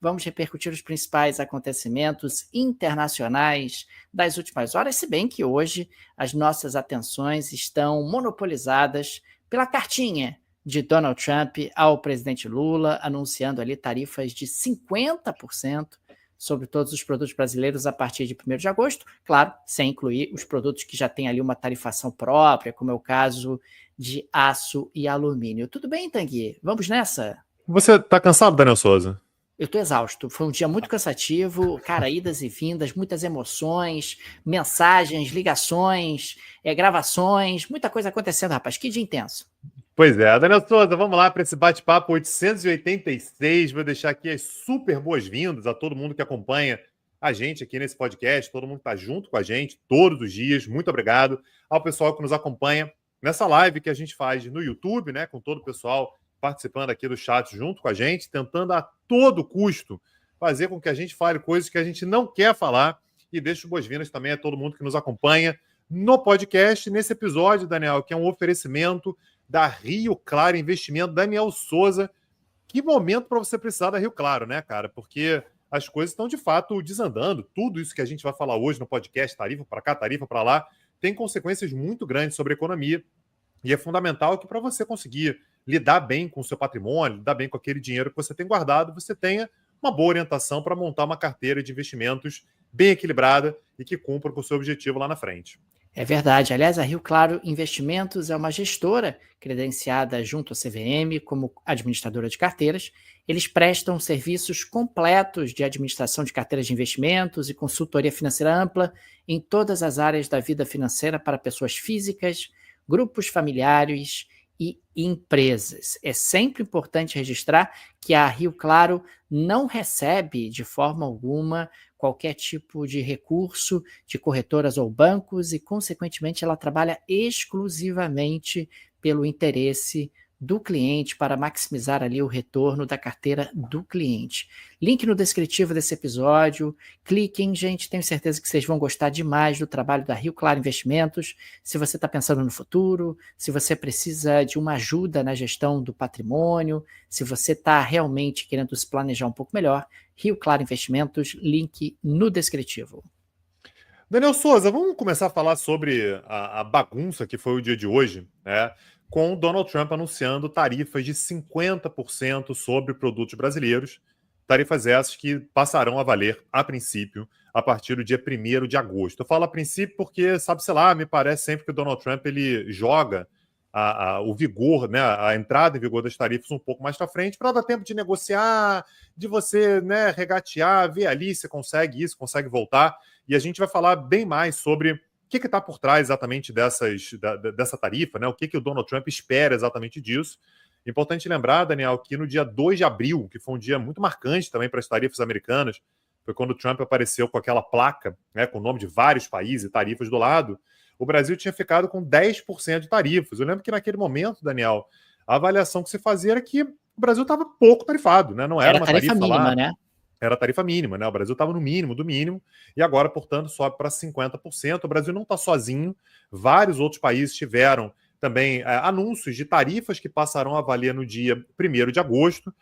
vamos repercutir os principais acontecimentos internacionais das últimas horas, se bem que hoje as nossas atenções estão monopolizadas pela cartinha de Donald Trump ao presidente Lula, anunciando ali tarifas de 50% sobre todos os produtos brasileiros a partir de 1º de agosto, claro, sem incluir os produtos que já têm ali uma tarifação própria, como é o caso de aço e alumínio. Tudo bem, Tanguy? Vamos nessa? Você tá cansado, Daniel Souza? Eu tô exausto. Foi um dia muito cansativo, cara, idas e vindas, muitas emoções, mensagens, ligações, gravações, muita coisa acontecendo, rapaz. Que dia intenso. Pois é, Daniel Souza, vamos lá para esse bate-papo 886. Vou deixar aqui as super boas-vindas a todo mundo que acompanha a gente aqui nesse podcast, todo mundo que está junto com a gente todos os dias. Muito obrigado ao pessoal que nos acompanha nessa live que a gente faz no YouTube, né, com todo o pessoal participando aqui do chat junto com a gente, tentando a todo custo fazer com que a gente fale coisas que a gente não quer falar. E deixo boas-vindas também a todo mundo que nos acompanha no podcast, nesse episódio, Daniel, que é um oferecimento da Rio Claro Investimento. Daniel Souza, que momento para você precisar da Rio Claro, né, cara? Porque as coisas estão, de fato, desandando. Tudo isso que a gente vai falar hoje no podcast, tarifa para cá, tarifa para lá, tem consequências muito grandes sobre a economia. E é fundamental que, para você conseguir lidar bem com o seu patrimônio, lidar bem com aquele dinheiro que você tem guardado, você tenha uma boa orientação para montar uma carteira de investimentos bem equilibrada e que cumpra com o seu objetivo lá na frente. É verdade. Aliás, a Rio Claro Investimentos é uma gestora credenciada junto à CVM como administradora de carteiras. Eles prestam serviços completos de administração de carteiras de investimentos e consultoria financeira ampla em todas as áreas da vida financeira para pessoas físicas, grupos familiares e empresas. É sempre importante registrar que a Rio Claro não recebe de forma alguma qualquer tipo de recurso de corretoras ou bancos e, consequentemente, ela trabalha exclusivamente pelo interesse do cliente para maximizar ali o retorno da carteira do cliente. Link no descritivo desse episódio, cliquem, gente, tenho certeza que vocês vão gostar demais do trabalho da Rio Claro Investimentos. Se você está pensando no futuro, se você precisa de uma ajuda na gestão do patrimônio, se você está realmente querendo se planejar um pouco melhor, Rio Claro Investimentos, link no descritivo. Daniel Souza, vamos começar a falar sobre a bagunça que foi o dia de hoje, né? Com o Donald Trump anunciando tarifas de 50% sobre produtos brasileiros, tarifas essas que passarão a valer, a princípio, a partir do dia 1º de agosto. Eu falo a princípio porque, sabe, sei lá, me parece sempre que o Donald Trump ele joga o vigor, né, a entrada em vigor das tarifas um pouco mais para frente, para dar tempo de negociar, de você, né, regatear, ver ali se consegue isso, consegue voltar. E a gente vai falar bem mais sobre o que está por trás exatamente dessa tarifa, né? O que o Donald Trump espera exatamente disso. Importante lembrar, Daniel, que no dia 2 de abril, que foi um dia muito marcante também para as tarifas americanas, foi quando o Trump apareceu com aquela placa, né, com o nome de vários países e tarifas do lado, o Brasil tinha ficado com 10% de tarifas. Eu lembro que naquele momento, Daniel, a avaliação que se fazia era que o Brasil estava pouco tarifado, né? Não era uma tarifa mínima, lá, né? Era a tarifa mínima, né? O Brasil estava no mínimo do mínimo, e agora, portanto, sobe para 50%. O Brasil não está sozinho, vários outros países tiveram também anúncios de tarifas que passarão a valer no dia 1º de agosto.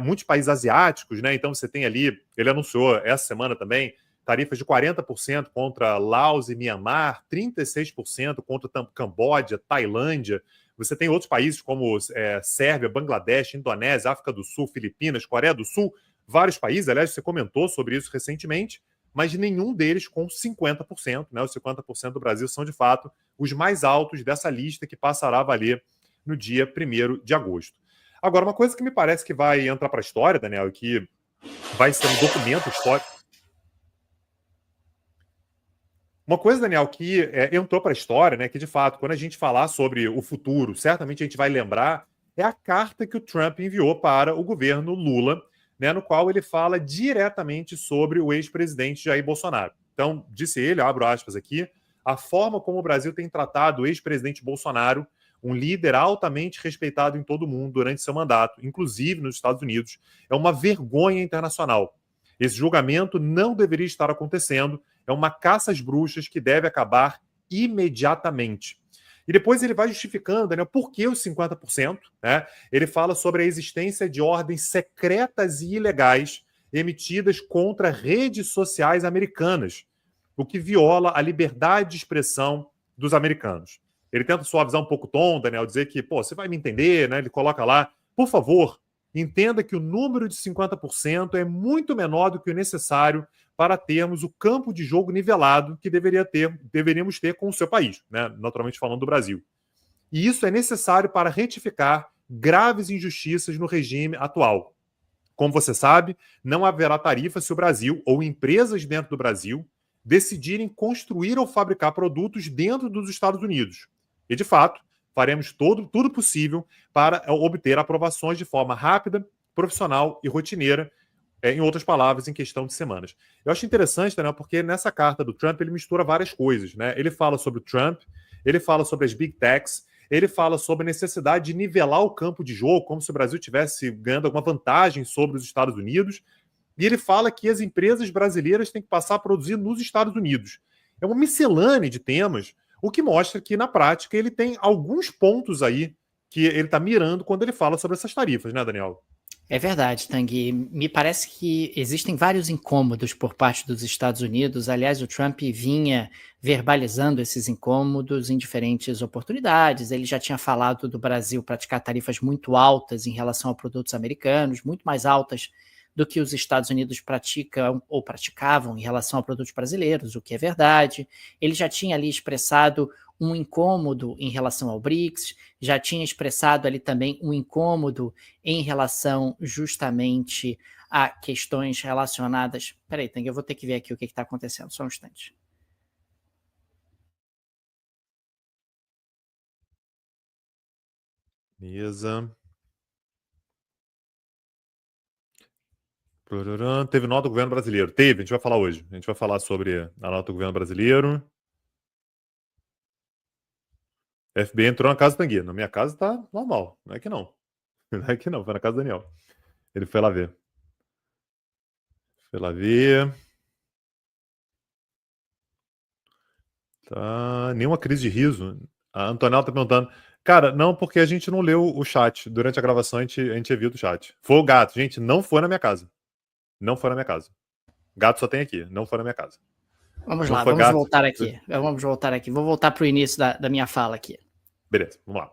Muitos países asiáticos, né? Então você tem ali, ele anunciou essa semana também, tarifas de 40% contra Laos e Mianmar, 36% contra Camboja, Tailândia. Você tem outros países como Sérvia, Bangladesh, Indonésia, África do Sul, Filipinas, Coreia do Sul, vários países, aliás, você comentou sobre isso recentemente, mas nenhum deles com 50%, né? Os 50% do Brasil são, de fato, os mais altos dessa lista que passará a valer no dia 1º de agosto. Agora, uma coisa que me parece que vai entrar para a história, Daniel, e que vai ser um documento histórico. Uma coisa, Daniel, que entrou para a história, né, que de fato, quando a gente falar sobre o futuro, certamente a gente vai lembrar, é a carta que o Trump enviou para o governo Lula, né, no qual ele fala diretamente sobre o ex-presidente Jair Bolsonaro. Então, disse ele, abro aspas aqui, a forma como o Brasil tem tratado o ex-presidente Bolsonaro, um líder altamente respeitado em todo o mundo durante seu mandato, inclusive nos Estados Unidos, é uma vergonha internacional. Esse julgamento não deveria estar acontecendo, é uma caça às bruxas que deve acabar imediatamente. E depois ele vai justificando, né, por que os 50%, né? Ele fala sobre a existência de ordens secretas e ilegais emitidas contra redes sociais americanas, o que viola a liberdade de expressão dos americanos. Ele tenta suavizar um pouco o tom, Daniel, dizer que, pô, você vai me entender, né? Ele coloca lá, por favor, entenda que o número de 50% é muito menor do que o necessário para termos o campo de jogo nivelado que deveríamos ter com o seu país, né? Naturalmente falando do Brasil. E isso é necessário para retificar graves injustiças no regime atual. Como você sabe, não haverá tarifa se o Brasil ou empresas dentro do Brasil decidirem construir ou fabricar produtos dentro dos Estados Unidos. E, de fato, faremos tudo possível para obter aprovações de forma rápida, profissional e rotineira, em outras palavras, em questão de semanas. Eu acho interessante, Daniel, porque nessa carta do Trump ele mistura várias coisas, né? Ele fala sobre o Trump, ele fala sobre as Big Techs, ele fala sobre a necessidade de nivelar o campo de jogo, como se o Brasil estivesse ganhando alguma vantagem sobre os Estados Unidos, e ele fala que as empresas brasileiras têm que passar a produzir nos Estados Unidos. É uma miscelânea de temas, o que mostra que, na prática, ele tem alguns pontos aí que ele está mirando quando ele fala sobre essas tarifas, né, Daniel? É verdade, Tanguy. Me parece que existem vários incômodos por parte dos Estados Unidos. Aliás, o Trump vinha verbalizando esses incômodos em diferentes oportunidades. Ele já tinha falado do Brasil praticar tarifas muito altas em relação a produtos americanos, muito mais altas do que os Estados Unidos praticam ou praticavam em relação a produtos brasileiros, o que é verdade. Ele já tinha ali expressado um incômodo em relação ao BRICS, já tinha expressado ali também um incômodo em relação justamente a questões relacionadas... Peraí, Tang, eu vou ter que ver aqui o que está acontecendo, só um instante. Mesa. Teve nota do governo brasileiro. Teve, a gente vai falar hoje. A gente vai falar sobre a nota do governo brasileiro. FBI entrou na casa do Tanguy. Na minha casa tá normal. Não é que não. Não é que não, foi na casa do Daniel. Ele foi lá ver. Foi lá ver. Tá. Nenhuma crise de riso. A Antonella tá perguntando. Cara, não, porque a gente não leu o chat. Durante a gravação a gente evita o chat. Foi o gato. Gente, não foi na minha casa. Não foi na minha casa. Gato só tem aqui. Não foi na minha casa. Vamos não lá, foi vamos gato. voltar aqui. Vamos voltar aqui. Vou voltar para o início da minha fala aqui. Beleza, vamos lá.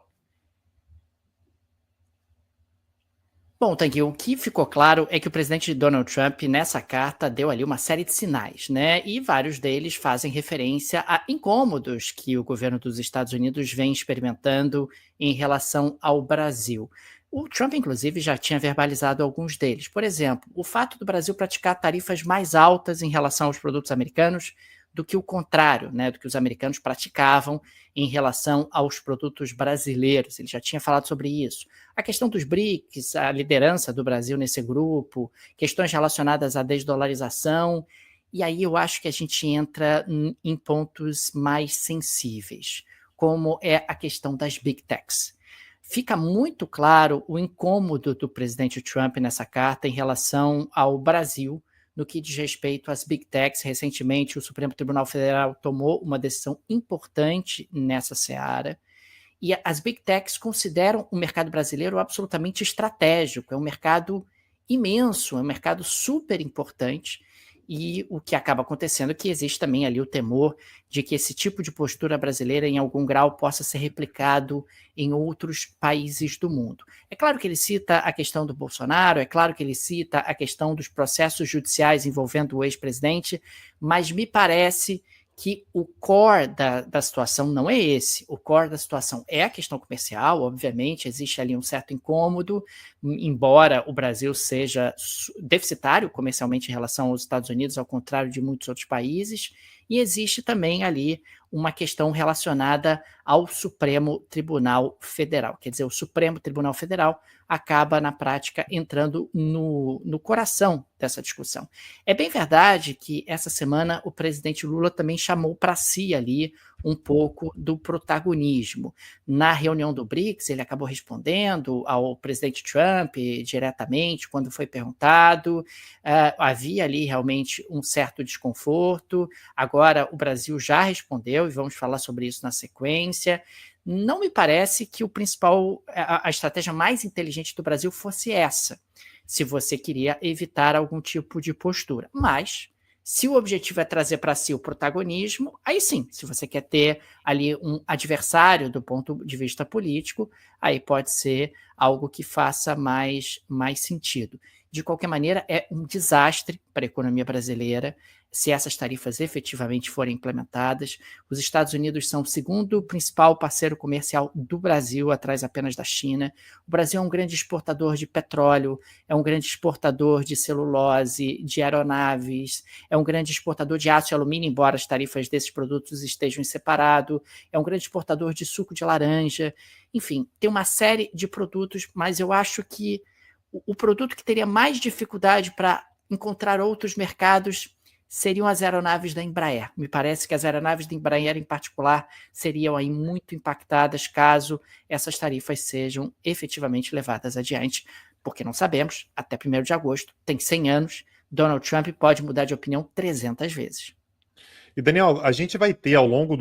Bom, Tanguy, o que ficou claro é que o presidente Donald Trump, nessa carta, deu ali uma série de sinais, né? E vários deles fazem referência a incômodos que o governo dos Estados Unidos vem experimentando em relação ao Brasil. O Trump, inclusive, já tinha verbalizado alguns deles. Por exemplo, o fato do Brasil praticar tarifas mais altas em relação aos produtos americanos do que o contrário, né? Do que os americanos praticavam em relação aos produtos brasileiros. Ele já tinha falado sobre isso. A questão dos BRICS, a liderança do Brasil nesse grupo, questões relacionadas à desdolarização, e aí eu acho que a gente entra em pontos mais sensíveis, como é a questão das Big Techs. Fica muito claro o incômodo do presidente Trump nessa carta em relação ao Brasil, no que diz respeito às Big Techs. Recentemente, o Supremo Tribunal Federal tomou uma decisão importante nessa seara, e as Big Techs consideram o mercado brasileiro absolutamente estratégico, é um mercado imenso, é um mercado super importante, e o que acaba acontecendo é que existe também ali o temor de que esse tipo de postura brasileira, em algum grau, possa ser replicado em outros países do mundo. É claro que ele cita a questão do Bolsonaro, é claro que ele cita a questão dos processos judiciais envolvendo o ex-presidente, mas me parece que o core da situação não é esse. O core da situação é a questão comercial, obviamente, existe ali um certo incômodo, embora o Brasil seja deficitário comercialmente em relação aos Estados Unidos, ao contrário de muitos outros países, e existe também ali uma questão relacionada ao Supremo Tribunal Federal. Quer dizer, o Supremo Tribunal Federal acaba, na prática, entrando no coração dessa discussão. É bem verdade que essa semana o presidente Lula também chamou para si ali um pouco do protagonismo. Na reunião do BRICS, ele acabou respondendo ao presidente Trump diretamente quando foi perguntado. Havia ali realmente um certo desconforto. Agora o Brasil já respondeu e vamos falar sobre isso na sequência. Não me parece que a estratégia mais inteligente do Brasil fosse essa, se você queria evitar algum tipo de postura. Mas, se o objetivo é trazer para si o protagonismo, aí sim, se você quer ter ali um adversário do ponto de vista político, aí pode ser algo que faça mais sentido. De qualquer maneira, é um desastre para a economia brasileira se essas tarifas efetivamente forem implementadas. Os Estados Unidos são o segundo principal parceiro comercial do Brasil, atrás apenas da China. O Brasil é um grande exportador de petróleo, é um grande exportador de celulose, de aeronaves, é um grande exportador de aço e alumínio, embora as tarifas desses produtos estejam em separado, é um grande exportador de suco de laranja. Enfim, tem uma série de produtos, mas eu acho que o produto que teria mais dificuldade para encontrar outros mercados seriam as aeronaves da Embraer. Me parece que as aeronaves da Embraer, em particular, seriam aí muito impactadas caso essas tarifas sejam efetivamente levadas adiante, porque não sabemos, até 1º de agosto, tem 100 anos, Donald Trump pode mudar de opinião 300 vezes. E, Daniel, a gente vai ter ao longo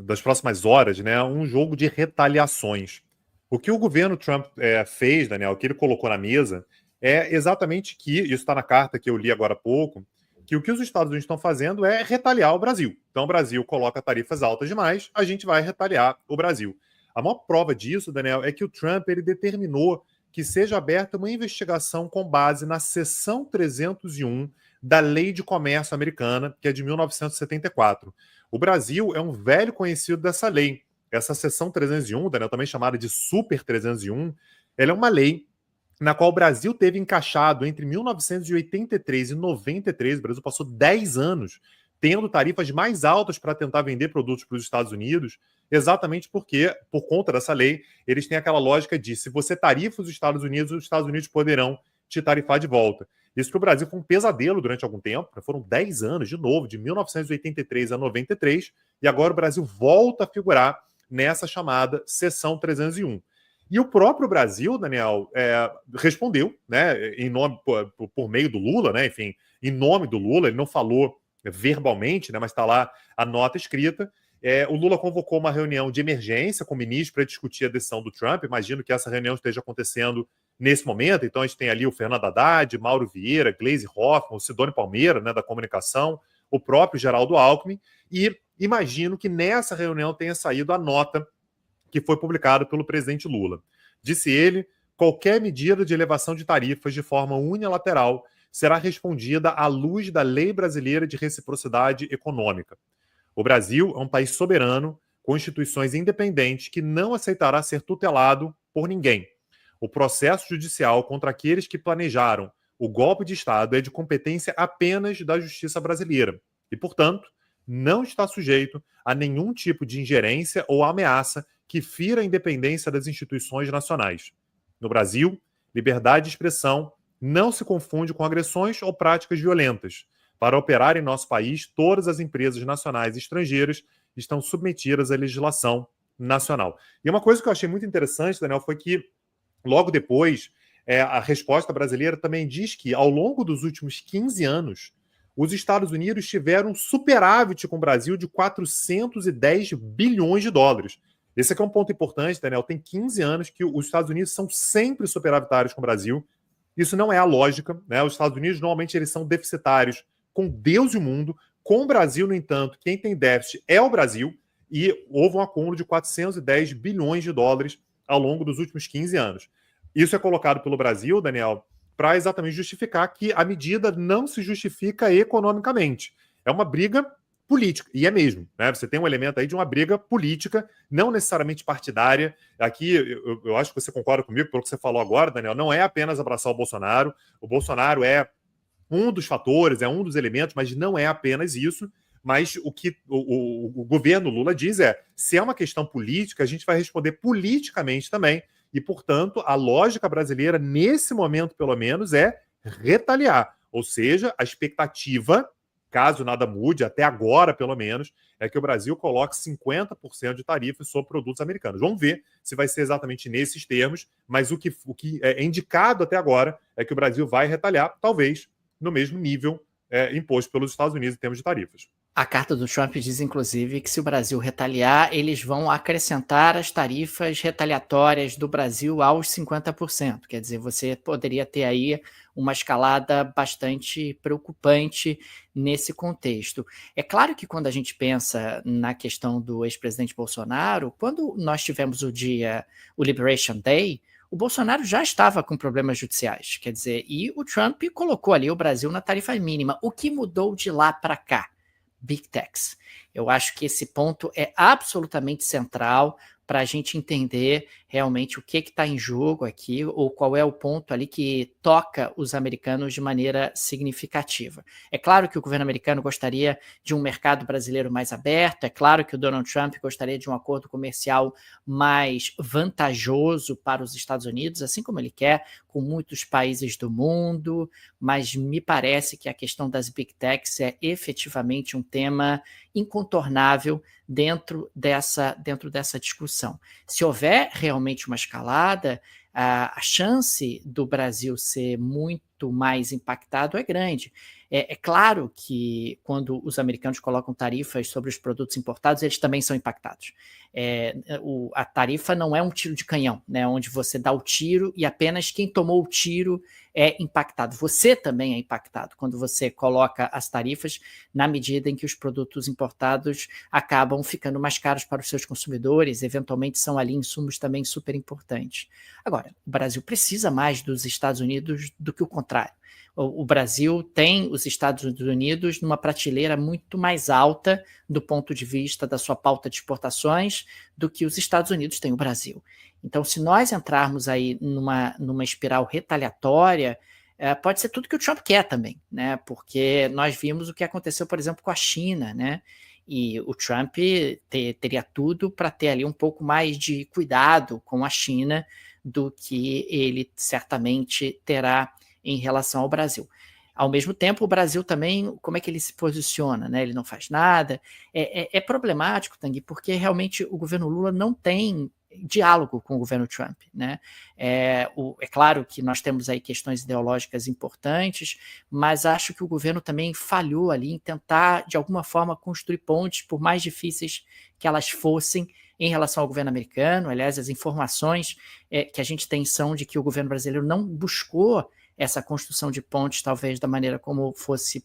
das próximas horas, né, um jogo de retaliações. O que o governo Trump fez, Daniel, o que ele colocou na mesa, é exatamente que, isso está na carta que eu li agora há pouco, que o que os Estados Unidos estão fazendo é retaliar o Brasil. Então, o Brasil coloca tarifas altas demais, a gente vai retaliar o Brasil. A maior prova disso, Daniel, é que o Trump ele determinou que seja aberta uma investigação com base na seção 301 da Lei de Comércio Americana, que é de 1974. O Brasil é um velho conhecido dessa lei. Essa seção 301, Daniel, também chamada de Super 301, ela é uma lei na qual o Brasil teve encaixado entre 1983 e 93, o Brasil passou 10 anos tendo tarifas mais altas para tentar vender produtos para os Estados Unidos, exatamente porque, por conta dessa lei, eles têm aquela lógica de se você tarifa os Estados Unidos poderão te tarifar de volta. Isso para o Brasil foi um pesadelo durante algum tempo, foram 10 anos, de novo, de 1983 a 93, e agora o Brasil volta a figurar nessa chamada seção 301. E o próprio Brasil, Daniel, respondeu, né, em nome, por meio do Lula, né, enfim, em nome do Lula, ele não falou verbalmente, né, mas está lá a nota escrita. O Lula convocou uma reunião de emergência com o ministro para discutir a decisão do Trump. Imagino que essa reunião esteja acontecendo nesse momento. Então, a gente tem ali o Fernando Haddad, Mauro Vieira, Gleisi Hoffmann, o Sidônio Palmeira, né, da comunicação, o próprio Geraldo Alckmin. E imagino que nessa reunião tenha saído a nota que foi publicada pelo presidente Lula. Disse ele, qualquer medida de elevação de tarifas de forma unilateral será respondida à luz da Lei Brasileira de Reciprocidade Econômica. O Brasil é um país soberano, com instituições independentes, que não aceitará ser tutelado por ninguém. O processo judicial contra aqueles que planejaram o golpe de Estado é de competência apenas da Justiça brasileira e, portanto, não está sujeito a nenhum tipo de ingerência ou ameaça que fira a independência das instituições nacionais. No Brasil, liberdade de expressão não se confunde com agressões ou práticas violentas. Para operar em nosso país, todas as empresas nacionais e estrangeiras estão submetidas à legislação nacional. E uma coisa que eu achei muito interessante, Daniel, foi que logo depois, a resposta brasileira também diz que, ao longo dos últimos 15 anos, os Estados Unidos tiveram um superávit com o Brasil de 410 bilhões de dólares. Esse aqui é um ponto importante, Daniel. Tem 15 anos que os Estados Unidos são sempre superavitários com o Brasil. Isso não é a lógica, né? Os Estados Unidos, normalmente, eles são deficitários com Deus e o mundo. Com o Brasil, no entanto, quem tem déficit é o Brasil. E houve um acúmulo de 410 bilhões de dólares ao longo dos últimos 15 anos. Isso é colocado pelo Brasil, Daniel, para exatamente justificar que a medida não se justifica economicamente. É uma briga política, e é mesmo, né? Você tem um elemento aí de uma briga política, não necessariamente partidária. Aqui, eu acho que você concorda comigo pelo que você falou agora, Daniel, não é apenas abraçar o Bolsonaro é um dos fatores, é um dos elementos, mas não é apenas isso. Mas o que o governo Lula diz se é uma questão política, a gente vai responder politicamente também, e, portanto, a lógica brasileira, nesse momento, pelo menos, é retaliar. Ou seja, a expectativa, caso nada mude, até agora, pelo menos, é que o Brasil coloque 50% de tarifas sobre produtos americanos. Vamos ver se vai ser exatamente nesses termos, mas o que é indicado até agora é que o Brasil vai retaliar, talvez, no mesmo nível imposto pelos Estados Unidos em termos de tarifas. A carta do Trump diz, inclusive, que se o Brasil retaliar, eles vão acrescentar as tarifas retaliatórias do Brasil aos 50%. Quer dizer, você poderia ter aí uma escalada bastante preocupante nesse contexto. É claro que quando a gente pensa na questão do ex-presidente Bolsonaro, quando nós tivemos o Liberation Day, o Bolsonaro já estava com problemas judiciais, quer dizer, e o Trump colocou ali o Brasil na tarifa mínima. O que mudou de lá para cá? Big Techs. Eu acho que esse ponto é absolutamente central para a gente entender realmente o que está em jogo aqui, ou qual é o ponto ali que toca os americanos de maneira significativa. É claro que o governo americano gostaria de um mercado brasileiro mais aberto, é claro que o Donald Trump gostaria de um acordo comercial mais vantajoso para os Estados Unidos, assim como ele quer com muitos países do mundo, mas me parece que a questão das Big Techs é efetivamente um tema incontornável dentro dessa discussão. Se houver realmente uma escalada, a chance do Brasil ser muito mais impactado é grande. É claro que quando os americanos colocam tarifas sobre os produtos importados, eles também são impactados. A tarifa não é um tiro de canhão, né, onde você dá o tiro e apenas quem tomou o tiro é impactado. Você também é impactado quando você coloca as tarifas na medida em que os produtos importados acabam ficando mais caros para os seus consumidores, eventualmente são ali insumos também super importantes. Agora, o Brasil precisa mais dos Estados Unidos do que o contrário. O Brasil tem os Estados Unidos numa prateleira muito mais alta do ponto de vista da sua pauta de exportações do que os Estados Unidos têm o Brasil. Então, se nós entrarmos aí numa espiral retaliatória, pode ser tudo que o Trump quer também, né? Porque nós vimos o que aconteceu, por exemplo, com a China, né? E o Trump teria tudo para ter ali um pouco mais de cuidado com a China do que ele certamente terá em relação ao Brasil. Ao mesmo tempo, o Brasil também, como é que ele se posiciona, né? Ele não faz nada. É problemático, Tanguy, porque realmente o governo Lula não tem diálogo com o governo Trump, né? É claro que nós temos aí questões ideológicas importantes, mas acho que o governo também falhou ali em tentar, de alguma forma, construir pontes, por mais difíceis que elas fossem, em relação ao governo americano. Aliás, as informações que a gente tem são de que o governo brasileiro não buscou essa construção de pontes, talvez da maneira como fosse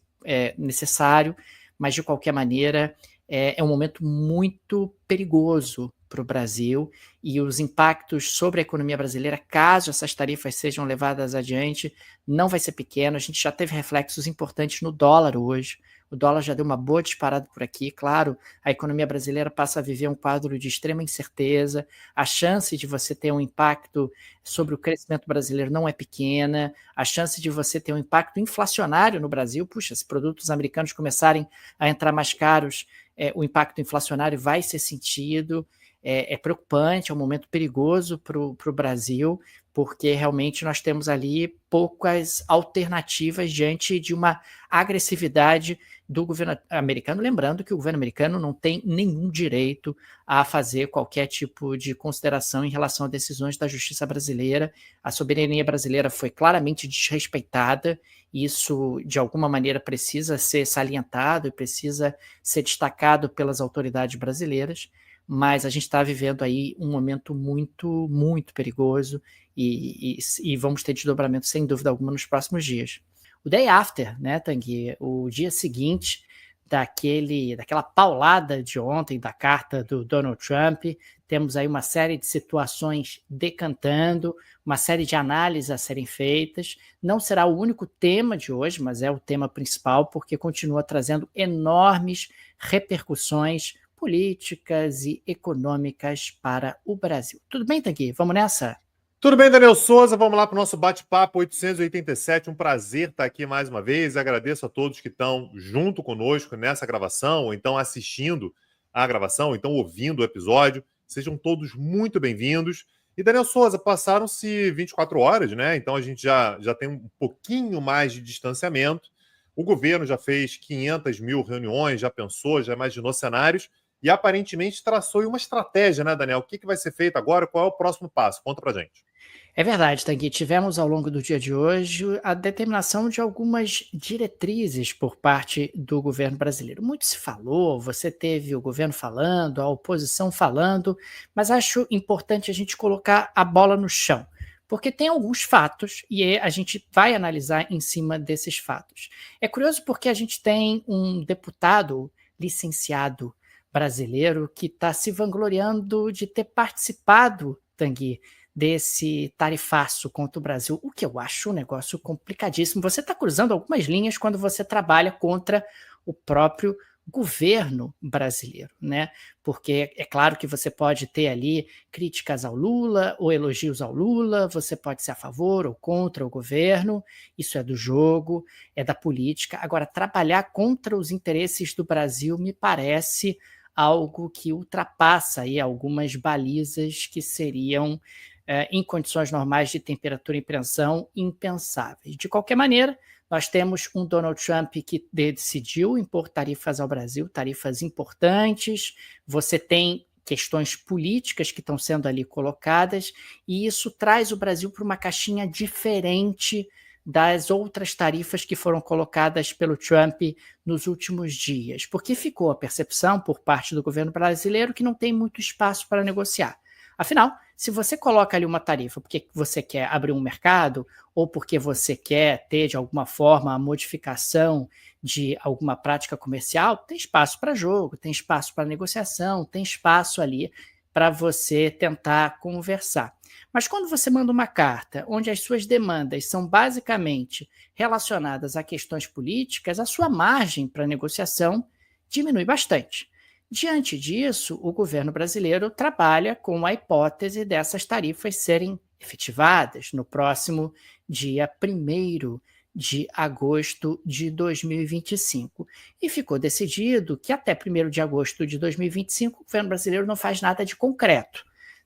necessário, mas de qualquer maneira é um momento muito perigoso para o Brasil e os impactos sobre a economia brasileira, caso essas tarifas sejam levadas adiante, não vai ser pequeno. A gente já teve reflexos importantes no dólar hoje. O dólar já deu uma boa disparada por aqui. Claro, a economia brasileira passa a viver um quadro de extrema incerteza. A chance de você ter um impacto sobre o crescimento brasileiro não é pequena. A chance de você ter um impacto inflacionário no Brasil, puxa, se produtos americanos começarem a entrar mais caros, o impacto inflacionário vai ser sentido. É preocupante, é um momento perigoso para o Brasil, porque realmente nós temos ali poucas alternativas diante de uma agressividade do governo americano, lembrando que o governo americano não tem nenhum direito a fazer qualquer tipo de consideração em relação a decisões da justiça brasileira. A soberania brasileira foi claramente desrespeitada, isso de alguma maneira precisa ser salientado e precisa ser destacado pelas autoridades brasileiras, mas a gente está vivendo aí um momento muito, muito perigoso e vamos ter desdobramento, sem dúvida alguma, nos próximos dias. O day after, né, Tanguy, o dia seguinte daquela paulada de ontem, da carta do Donald Trump, temos aí uma série de situações decantando, uma série de análises a serem feitas. Não será o único tema de hoje, mas é o tema principal, porque continua trazendo enormes repercussões políticas e econômicas para o Brasil. Tudo bem, Tanguy? Vamos nessa? Tudo bem, Daniel Souza? Vamos lá para o nosso bate-papo 887. Um prazer estar aqui mais uma vez. Agradeço a todos que estão junto conosco nessa gravação, ou então assistindo a gravação, ou então ouvindo o episódio. Sejam todos muito bem-vindos. E, Daniel Souza, passaram-se 24 horas, né? Então a gente já tem um pouquinho mais de distanciamento. O governo já fez 500 mil reuniões, já pensou, já imaginou cenários. e aparentemente traçou aí uma estratégia, né, Daniel? O que vai ser feito agora? Qual é o próximo passo? Conta pra gente. É verdade, Tanguy. Tivemos ao longo do dia de hoje a determinação de algumas diretrizes por parte do governo brasileiro. Muito se falou, você teve o governo falando, a oposição falando, mas acho importante a gente colocar a bola no chão, porque tem alguns fatos e a gente vai analisar em cima desses fatos. É curioso porque a gente tem um deputado licenciado brasileiro que está se vangloriando de ter participado, Tanguy, desse tarifaço contra o Brasil, o que eu acho um negócio complicadíssimo. Você está cruzando algumas linhas quando você trabalha contra o próprio governo brasileiro, né? Porque é claro que você pode ter ali críticas ao Lula ou elogios ao Lula, você pode ser a favor ou contra o governo, isso é do jogo, é da política. Agora, trabalhar contra os interesses do Brasil me parece algo que ultrapassa aí algumas balizas que seriam em condições normais de temperatura e pressão impensáveis. De qualquer maneira, nós temos um Donald Trump que decidiu impor tarifas ao Brasil, tarifas importantes, você tem questões políticas que estão sendo ali colocadas, e isso traz o Brasil para uma caixinha diferente das outras tarifas que foram colocadas pelo Trump nos últimos dias, porque ficou a percepção por parte do governo brasileiro que não tem muito espaço para negociar. Afinal, se você coloca ali uma tarifa porque você quer abrir um mercado ou porque você quer ter, de alguma forma, a modificação de alguma prática comercial, tem espaço para jogo, tem espaço para negociação, tem espaço ali para você tentar conversar. Mas quando você manda uma carta onde as suas demandas são basicamente relacionadas a questões políticas, a sua margem para negociação diminui bastante. Diante disso, o governo brasileiro trabalha com a hipótese dessas tarifas serem efetivadas no próximo dia 1º de agosto de 2025. E ficou decidido que até 1º de agosto de 2025 o governo brasileiro não faz nada de concreto.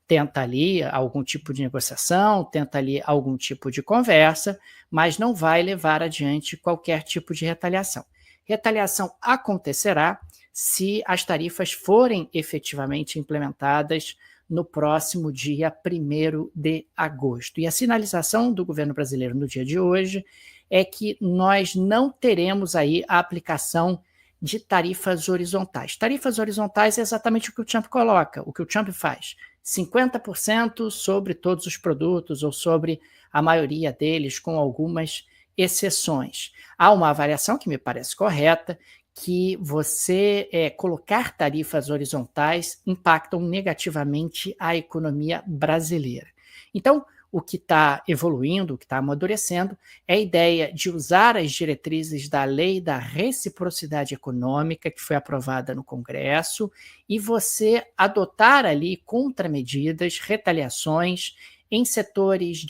Tenta ali algum tipo de negociação, tenta ali algum tipo de conversa, mas não vai levar adiante qualquer tipo de retaliação. Retaliação acontecerá se as tarifas forem efetivamente implementadas no próximo dia 1º de agosto. E a sinalização do governo brasileiro no dia de hoje é que nós não teremos aí a aplicação de tarifas horizontais. Tarifas horizontais é exatamente o que o Trump coloca, o que o Trump faz. 50% sobre todos os produtos ou sobre a maioria deles, com algumas exceções. Há uma avaliação que me parece correta, que você colocar tarifas horizontais impactam negativamente a economia brasileira. Então, o que está evoluindo, o que está amadurecendo, é a ideia de usar as diretrizes da Lei da Reciprocidade Econômica, que foi aprovada no Congresso, e você adotar ali contramedidas, retaliações em setores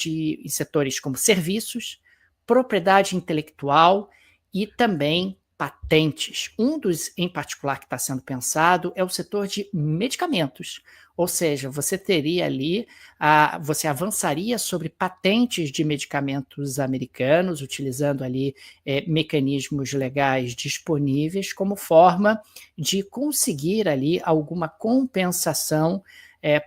como serviços, propriedade intelectual e também patentes. Um dos, em particular, que está sendo pensado é o setor de medicamentos, ou seja, você teria ali, você avançaria sobre patentes de medicamentos americanos, utilizando ali mecanismos legais disponíveis como forma de conseguir ali alguma compensação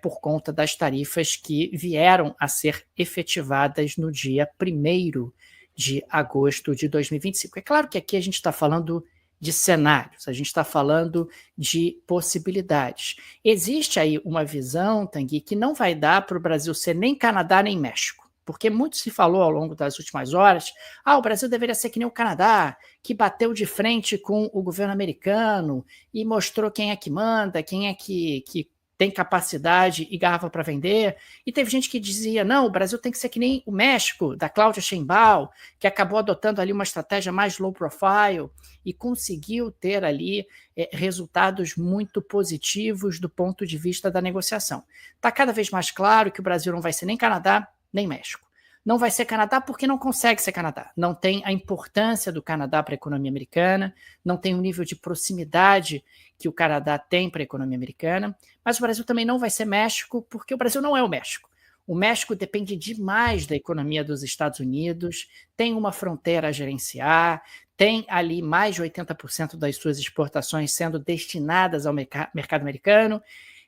por conta das tarifas que vieram a ser efetivadas no dia 1º de agosto de 2025. É claro que aqui a gente está falando de cenários, a gente está falando de possibilidades. Existe aí uma visão, Tanguy, que não vai dar para o Brasil ser nem Canadá nem México, porque muito se falou ao longo das últimas horas, o Brasil deveria ser que nem o Canadá, que bateu de frente com o governo americano e mostrou quem é que manda, quem é que tem capacidade e garrafa para vender, e teve gente que dizia, não, o Brasil tem que ser que nem o México, da Cláudia Sheinbaum, que acabou adotando ali uma estratégia mais low profile e conseguiu ter ali resultados muito positivos do ponto de vista da negociação. Está cada vez mais claro que o Brasil não vai ser nem Canadá, nem México. Não vai ser Canadá porque não consegue ser Canadá. Não tem a importância do Canadá para a economia americana, não tem o nível de proximidade que o Canadá tem para a economia americana, mas o Brasil também não vai ser México porque o Brasil não é o México. O México depende demais da economia dos Estados Unidos, tem uma fronteira a gerenciar, tem ali mais de 80% das suas exportações sendo destinadas ao mercado americano.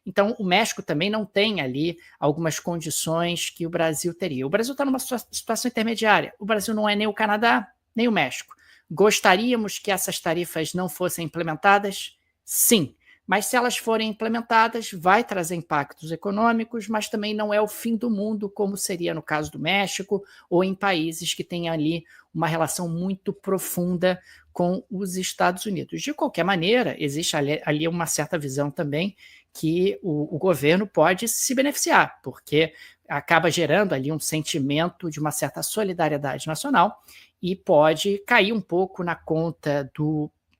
Então, o México também não tem ali algumas condições que o Brasil teria. O Brasil está numa situação intermediária. O Brasil não é nem o Canadá, nem o México. Gostaríamos que essas tarifas não fossem implementadas? Sim. Mas se elas forem implementadas, vai trazer impactos econômicos, mas também não é o fim do mundo, como seria no caso do México ou em países que têm ali uma relação muito profunda com os Estados Unidos. De qualquer maneira, existe ali uma certa visão também que o governo pode se beneficiar, porque acaba gerando ali um sentimento de uma certa solidariedade nacional e pode cair um pouco na conta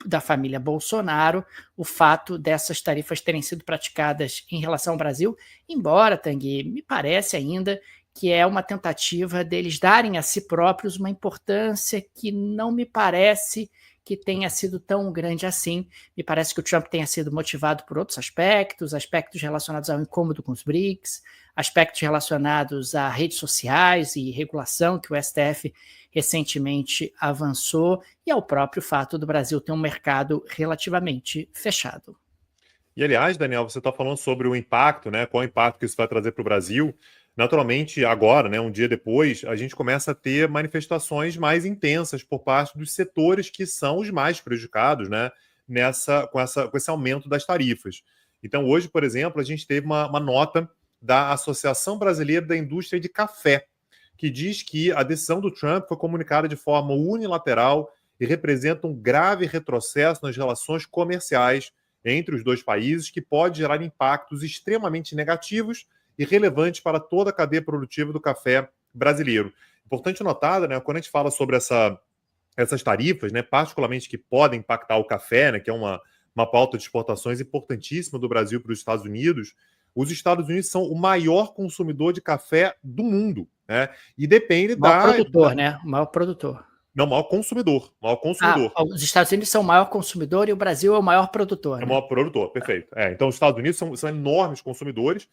da família Bolsonaro o fato dessas tarifas terem sido praticadas em relação ao Brasil, embora, Tanguy, me parece ainda que é uma tentativa deles darem a si próprios uma importância que não me parece que tenha sido tão grande assim. Me parece que o Trump tenha sido motivado por outros aspectos relacionados ao incômodo com os BRICS, aspectos relacionados a redes sociais e regulação que o STF recentemente avançou, e ao próprio fato do Brasil ter um mercado relativamente fechado. E, aliás, Daniel, você está falando sobre o impacto, né? Qual o impacto que isso vai trazer para o Brasil? Naturalmente, agora, né, um dia depois, a gente começa a ter manifestações mais intensas por parte dos setores que são os mais prejudicados, né, com esse aumento das tarifas. Então, hoje, por exemplo, a gente teve uma nota da Associação Brasileira da Indústria de Café, que diz que a decisão do Trump foi comunicada de forma unilateral e representa um grave retrocesso nas relações comerciais entre os dois países, que pode gerar impactos extremamente negativos e relevantes para toda a cadeia produtiva do café brasileiro. Importante notar, né, quando a gente fala sobre essas tarifas, né, particularmente que podem impactar o café, né, que é uma pauta de exportações importantíssima do Brasil para os Estados Unidos, os Estados Unidos são o maior consumidor de café do mundo, né? E depende o maior produtor, né? O maior produtor. Não, maior consumidor. Maior consumidor. Os Estados Unidos são o maior consumidor e o Brasil é o maior produtor. É o maior produtor, perfeito. Então, os Estados Unidos são enormes consumidores.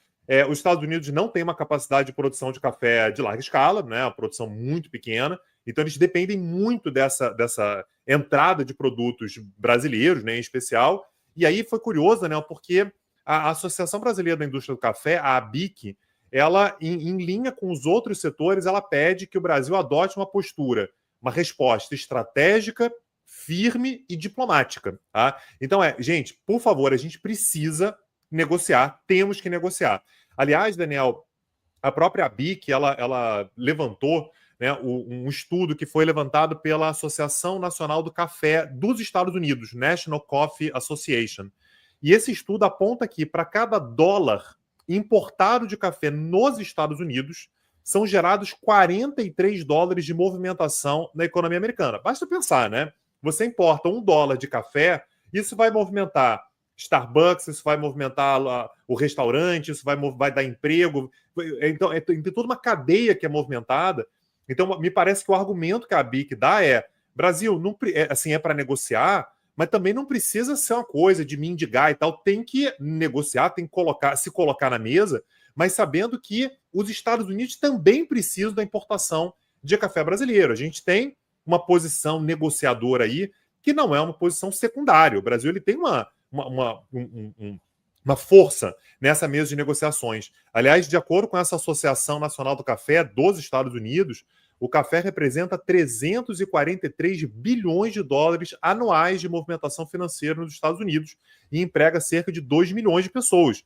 Os Estados Unidos não têm uma capacidade de produção de café de larga escala, né? Uma produção muito pequena. Então, eles dependem muito dessa entrada de produtos brasileiros, né, em especial. E aí foi curioso, né? Porque a Associação Brasileira da Indústria do Café, a ABIC, ela, em linha com os outros setores, ela pede que o Brasil adote uma resposta estratégica, firme e diplomática. Tá? Então, gente, por favor, a gente precisa negociar, temos que negociar. Aliás, Daniel, a própria ABIC, ela levantou, né, um estudo que foi levantado pela Associação Nacional do Café dos Estados Unidos, National Coffee Association. E esse estudo aponta que para cada dólar importado de café nos Estados Unidos, são gerados 43 dólares de movimentação na economia americana. Basta pensar, né? Você importa $1 de café, isso vai movimentar Starbucks, isso vai movimentar o restaurante, isso vai dar emprego. Então, tem toda uma cadeia que é movimentada. Então, me parece que o argumento que a BIC dá é: Brasil, não, assim, é para negociar, mas também não precisa ser uma coisa de mendigar e tal. Tem que negociar, tem que se colocar na mesa, mas sabendo que os Estados Unidos também precisam da importação de café brasileiro. A gente tem uma posição negociadora aí que não é uma posição secundária. O Brasil ele tem uma força nessa mesa de negociações. Aliás, de acordo com essa Associação Nacional do Café dos Estados Unidos, o café representa 343 bilhões de dólares anuais de movimentação financeira nos Estados Unidos e emprega cerca de 2 milhões de pessoas.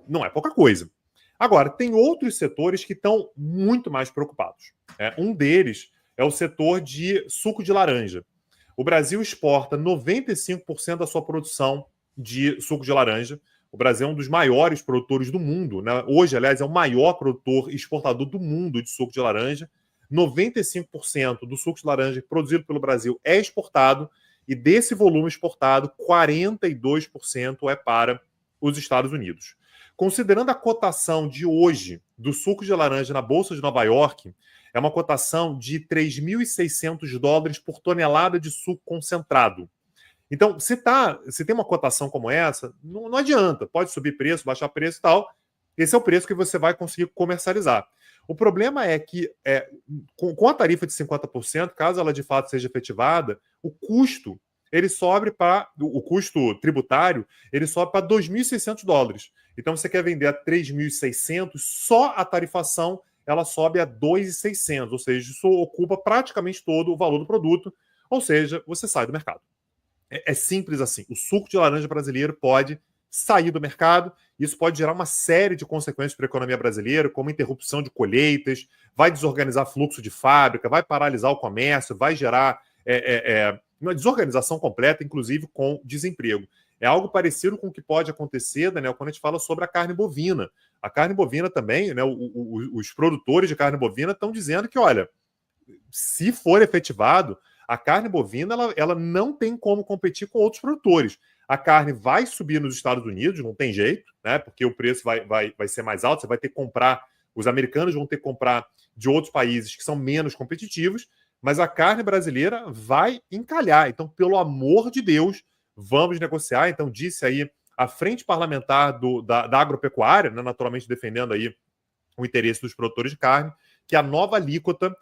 Não é pouca coisa. Agora, tem outros setores que estão muito mais preocupados. Um deles é o setor de suco de laranja. O Brasil exporta 95% da sua produção de suco de laranja. O Brasil é um dos maiores produtores do mundo, né? Hoje, aliás, é o maior produtor e exportador do mundo de suco de laranja. 95% do suco de laranja produzido pelo Brasil é exportado, e desse volume exportado, 42% é para os Estados Unidos. Considerando a cotação de hoje do suco de laranja na Bolsa de Nova York, é uma cotação de 3.600 dólares por tonelada de suco concentrado. Então, se tem uma cotação como essa, não adianta. Pode subir preço, baixar preço e tal. Esse é o preço que você vai conseguir comercializar. O problema é que, com a tarifa de 50%, caso ela de fato seja efetivada, o custo ele sobe para o custo tributário, ele sobe para $2.600. Então você quer vender a 3.600, só a tarifação ela sobe a 2.600, ou seja, isso ocupa praticamente todo o valor do produto, ou seja, você sai do mercado. É simples assim. O suco de laranja brasileiro pode sair do mercado. Isso pode gerar uma série de consequências para a economia brasileira, como interrupção de colheitas, vai desorganizar fluxo de fábrica, vai paralisar o comércio, vai gerar uma desorganização completa, inclusive com desemprego. É algo parecido com o que pode acontecer, Daniel, quando a gente fala sobre a carne bovina. A carne bovina também, né, os produtores de carne bovina estão dizendo que, olha, se for efetivado, a carne bovina ela não tem como competir com outros produtores. A carne vai subir nos Estados Unidos, não tem jeito, né? Porque o preço vai ser mais alto, você vai ter que comprar, os americanos vão ter que comprar de outros países que são menos competitivos, mas a carne brasileira vai encalhar. Então, pelo amor de Deus, vamos negociar. Então, disse aí a frente parlamentar da agropecuária, né, naturalmente defendendo aí o interesse dos produtores de carne, que a nova alíquota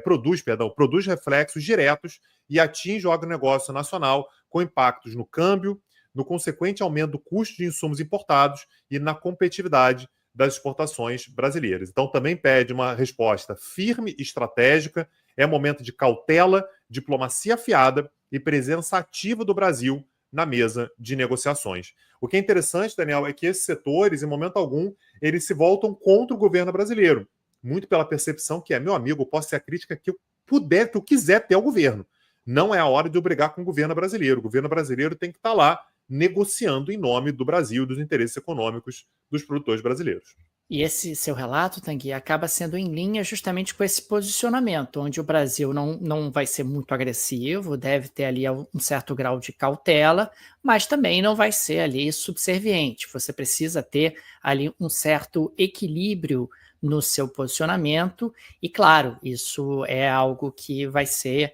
produz reflexos diretos e atinge o agronegócio nacional com impactos no câmbio, no consequente aumento do custo de insumos importados e na competitividade das exportações brasileiras. Então, também pede uma resposta firme e estratégica. É momento de cautela, diplomacia afiada e presença ativa do Brasil na mesa de negociações. O que é interessante, Daniel, é que esses setores, em momento algum, eles se voltam contra o governo brasileiro. Muito pela percepção que meu amigo, eu posso ser a crítica que eu quiser ter ao governo. Não é a hora de eu brigar com o governo brasileiro. O governo brasileiro tem que estar lá negociando em nome do Brasil e dos interesses econômicos dos produtores brasileiros. E esse seu relato, Tanguy, acaba sendo em linha justamente com esse posicionamento, onde o Brasil não vai ser muito agressivo, deve ter ali um certo grau de cautela, mas também não vai ser ali subserviente. Você precisa ter ali um certo equilíbrio no seu posicionamento, e claro, isso é algo que vai ser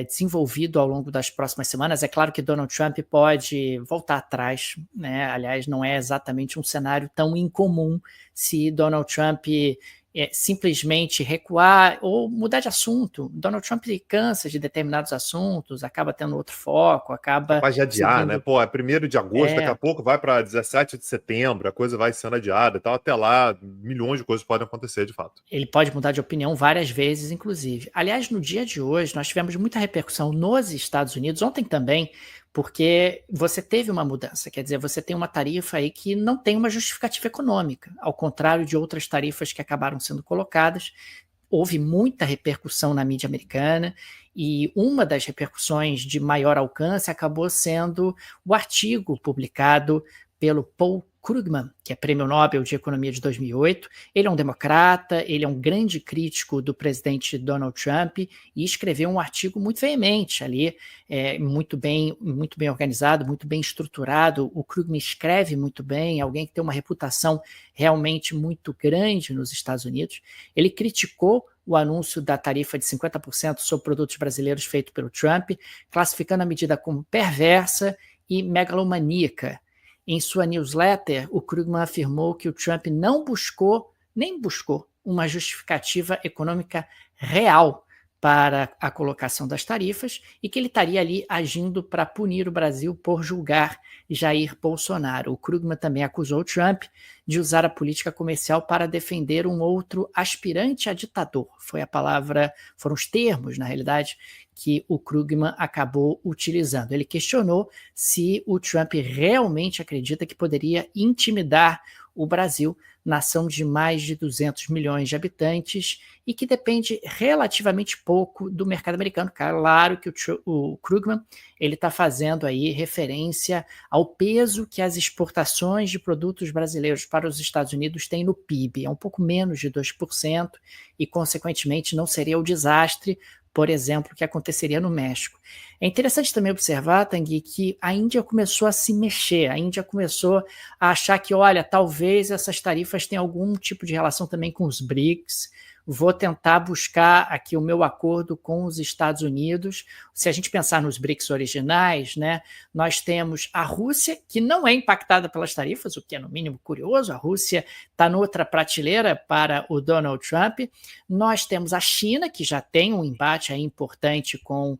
desenvolvido ao longo das próximas semanas. É claro que Donald Trump pode voltar atrás, né? Aliás, não é exatamente um cenário tão incomum se Donald Trump simplesmente recuar ou mudar de assunto. Donald Trump cansa de determinados assuntos, acaba tendo outro foco, acaba... Capaz de adiar, seguindo... né? Pô, é 1º de agosto, daqui a pouco vai para 17 de setembro, a coisa vai sendo adiada e tal. Até lá, milhões de coisas podem acontecer, de fato. Ele pode mudar de opinião várias vezes, inclusive. Aliás, no dia de hoje, nós tivemos muita repercussão nos Estados Unidos, ontem também, porque você teve uma mudança, quer dizer, você tem uma tarifa aí que não tem uma justificativa econômica, ao contrário de outras tarifas que acabaram sendo colocadas. Houve muita repercussão na mídia americana e uma das repercussões de maior alcance acabou sendo o artigo publicado pelo Paul Krugman, que é Prêmio Nobel de Economia de 2008. Ele é um democrata, ele é um grande crítico do presidente Donald Trump e escreveu um artigo muito veemente ali, muito bem organizado, muito bem estruturado. O Krugman escreve muito bem, alguém que tem uma reputação realmente muito grande nos Estados Unidos. Ele criticou o anúncio da tarifa de 50% sobre produtos brasileiros feito pelo Trump, classificando a medida como perversa e megalomaníaca. Em sua newsletter, o Krugman afirmou que o Trump nem buscou uma justificativa econômica real para a colocação das tarifas e que ele estaria ali agindo para punir o Brasil por julgar Jair Bolsonaro. O Krugman também acusou o Trump de usar a política comercial para defender um outro aspirante a ditador. Foram os termos, na realidade, que o Krugman acabou utilizando. Ele questionou se o Trump realmente acredita que poderia intimidar o Brasil, nação de mais de 200 milhões de habitantes e que depende relativamente pouco do mercado americano. Claro que o Krugman está fazendo aí referência ao peso que as exportações de produtos brasileiros para os Estados Unidos têm no PIB. É um pouco menos de 2% e, consequentemente, não seria o desastre, por exemplo, que aconteceria no México. É interessante também observar, Tanguy, que a Índia começou a se mexer, a Índia começou a achar que, olha, talvez essas tarifas tenham algum tipo de relação também com os BRICS. vou tentar buscar aqui o meu acordo com os Estados Unidos. Se a gente pensar nos BRICS originais, né, nós temos a Rússia, que não é impactada pelas tarifas, o que é no mínimo curioso. A Rússia está noutra prateleira para o Donald Trump. Nós temos a China, que já tem um embate aí importante com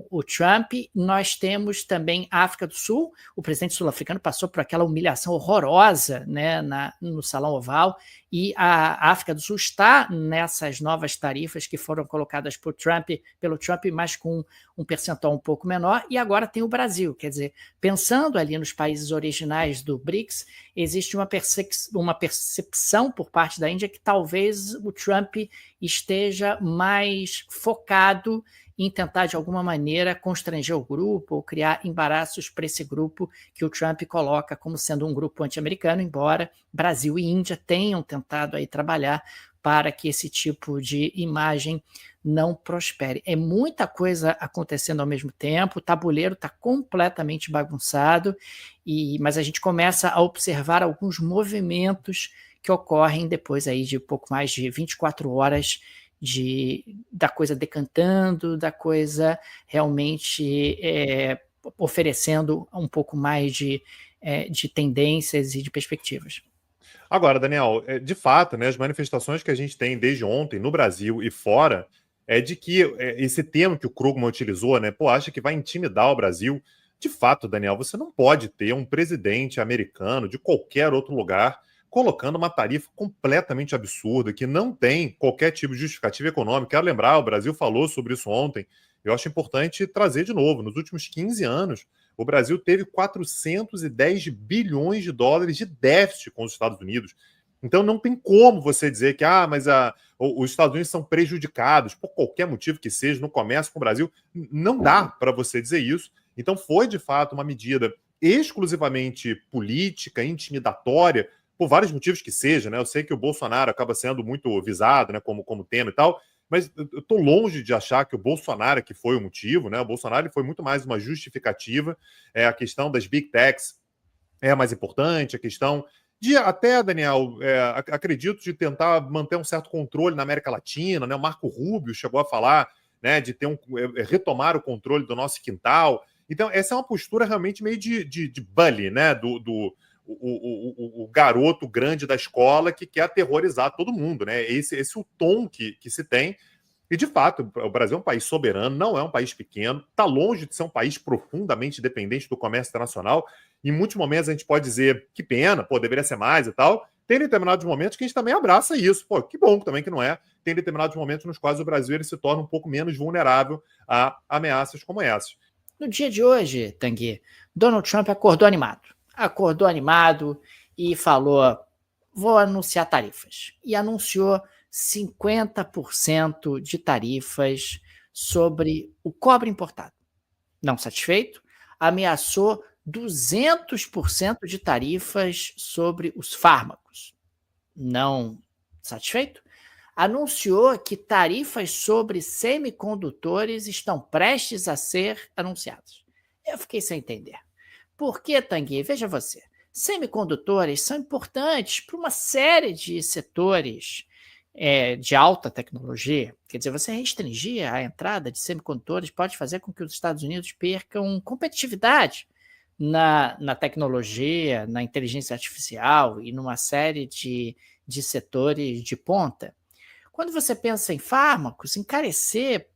o Trump. Nós temos também a África do Sul. O presidente sul-africano passou por aquela humilhação horrorosa, né, no Salão Oval, e a África do Sul está nessas novas tarifas que foram colocadas pelo Trump, mas com um percentual um pouco menor. E agora tem o Brasil. Quer dizer, pensando ali nos países originais do BRICS, existe uma percepção por parte da Índia que talvez o Trump esteja mais focado em tentar, de alguma maneira, constranger o grupo ou criar embaraços para esse grupo que o Trump coloca como sendo um grupo anti-americano, embora Brasil e Índia tenham tentado aí trabalhar para que esse tipo de imagem não prospere. É muita coisa acontecendo ao mesmo tempo, o tabuleiro está completamente bagunçado, mas a gente começa a observar alguns movimentos que ocorrem depois aí de pouco mais de 24 horas da coisa decantando, da coisa realmente oferecendo um pouco mais de tendências e de perspectivas. Agora, Daniel, de fato, né, as manifestações que a gente tem desde ontem no Brasil e fora é de que esse termo que o Krugman utilizou, né, acha que vai intimidar o Brasil. De fato, Daniel, você não pode ter um presidente americano de qualquer outro lugar colocando uma tarifa completamente absurda, que não tem qualquer tipo de justificativa econômica. Quero lembrar, o Brasil falou sobre isso ontem, eu acho importante trazer de novo. Nos últimos 15 anos, o Brasil teve 410 bilhões de dólares de déficit com os Estados Unidos. Então não tem como você dizer que mas os Estados Unidos são prejudicados por qualquer motivo que seja no comércio com o Brasil. Não dá para você dizer isso. Então foi, de fato, uma medida exclusivamente política, intimidatória, por vários motivos que seja, né? Eu sei que o Bolsonaro acaba sendo muito visado, né, como tema e tal, mas eu estou longe de achar que o Bolsonaro que foi o motivo, né? O Bolsonaro foi muito mais uma justificativa. A questão das big techs é a mais importante, a questão de até, Daniel, acredito, de tentar manter um certo controle na América Latina, né? O Marco Rubio chegou a falar, né, de ter retomar o controle do nosso quintal. Então, essa é uma postura realmente meio de bully, né? O garoto grande da escola que quer aterrorizar todo mundo, né? Esse é o tom que se tem. E, de fato, o Brasil é um país soberano, não é um país pequeno, está longe de ser um país profundamente dependente do comércio internacional. Em muitos momentos a gente pode dizer que pena, deveria ser mais e tal. Tem determinados momentos que a gente também abraça isso. Que bom também que não é. Tem determinados momentos nos quais o Brasil ele se torna um pouco menos vulnerável a ameaças como essas. No dia de hoje, Tanguy, Donald Trump acordou animado e falou: vou anunciar tarifas. E anunciou 50% de tarifas sobre o cobre importado. Não satisfeito, ameaçou 200% de tarifas sobre os fármacos. Não satisfeito, anunciou que tarifas sobre semicondutores estão prestes a ser anunciadas. Eu fiquei sem entender. Por que, Tanguy? Veja você, semicondutores são importantes para uma série de setores de alta tecnologia. Quer dizer, você restringir a entrada de semicondutores pode fazer com que os Estados Unidos percam competitividade na tecnologia, na inteligência artificial e numa série de setores de ponta. Quando você pensa em fármacos, encarecer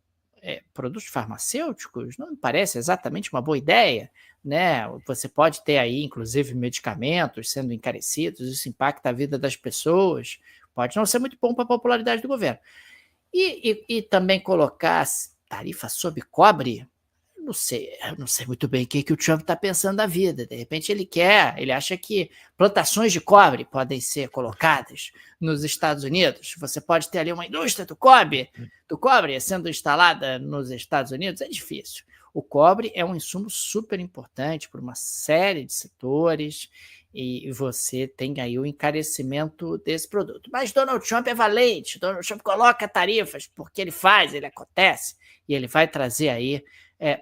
produtos farmacêuticos não me parece exatamente uma boa ideia, né? Você pode ter aí, inclusive, medicamentos sendo encarecidos, isso impacta a vida das pessoas, pode não ser muito bom para a popularidade do governo. E também colocar tarifa sobre cobre, eu não sei muito bem o que o Trump está pensando da vida. De repente ele acha que plantações de cobre podem ser colocadas nos Estados Unidos. Você pode ter ali uma indústria do cobre sendo instalada nos Estados Unidos. É difícil. O cobre é um insumo super importante para uma série de setores e você tem aí o encarecimento desse produto. Mas Donald Trump é valente, Donald Trump coloca tarifas porque ele acontece, e ele vai trazer aí